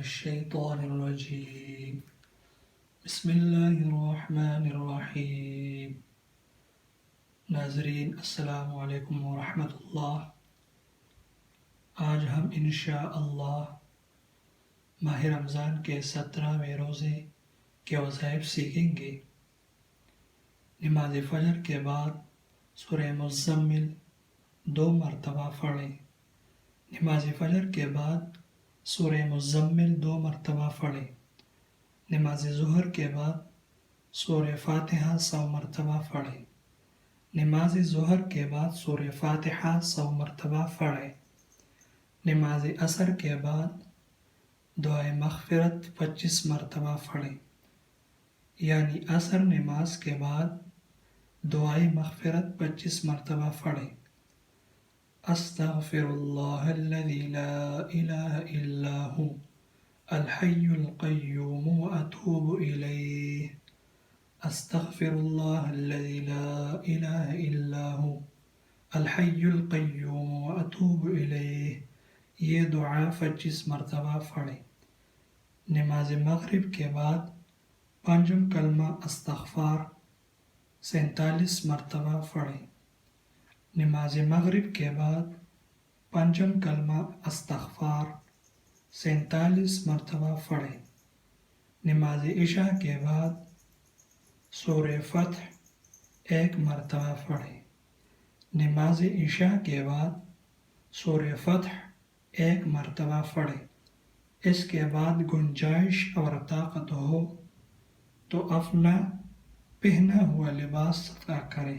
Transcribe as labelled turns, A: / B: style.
A: الشيطان الرجيم بسم اللہ الرحمن الرحیم۔ ناظرین السلام علیکم ورحمۃ اللہ۔ آج ہم انشاءاللہ ماہ رمضان کے 17ویں روزے کے وظائف سیکھیں گے۔ نماز فجر کے بعد سورہ مزمل 2 مرتبہ پڑھیں۔ نماز فجر کے بعد سورہ مزمل 2 مرتبہ پڑھیں۔ نماز ظہر کے بعد سورہ فاتحہ 100 مرتبہ پڑھیں۔ نماز ظہر کے بعد سورہ فاتحہ 100 مرتبہ پڑھیں۔ نماز عصر کے بعد دعائے مغفرت 25 مرتبہ پڑھیں، یعنی عصر نماز کے بعد دعائے مغفرت 25 مرتبہ پڑھیں۔ استغفر اللہ الذی لا الہ الا ہو الحی القیوم واتوب الیہ۔ استغفر اللہ الذی لا الہ الا ہو الحی القیوم واتوب الیہ۔ یہ دعا 25 مرتبہ پڑھیں۔ نماز مغرب کے بعد پانچم کلمہ استغفار 47 مرتبہ پڑھیں۔ نماز مغرب کے بعد پانچم کلمہ استغفار 47 مرتبہ پڑھیں۔ نماز عشاء کے بعد سورہ فتح 1 مرتبہ پڑھیں۔ نماز عشاء کے بعد سورہ فتح 1 مرتبہ پڑھیں۔ اس کے بعد گنجائش اور طاقت ہو تو اپنا پہنا ہوا لباس صدقہ کریں۔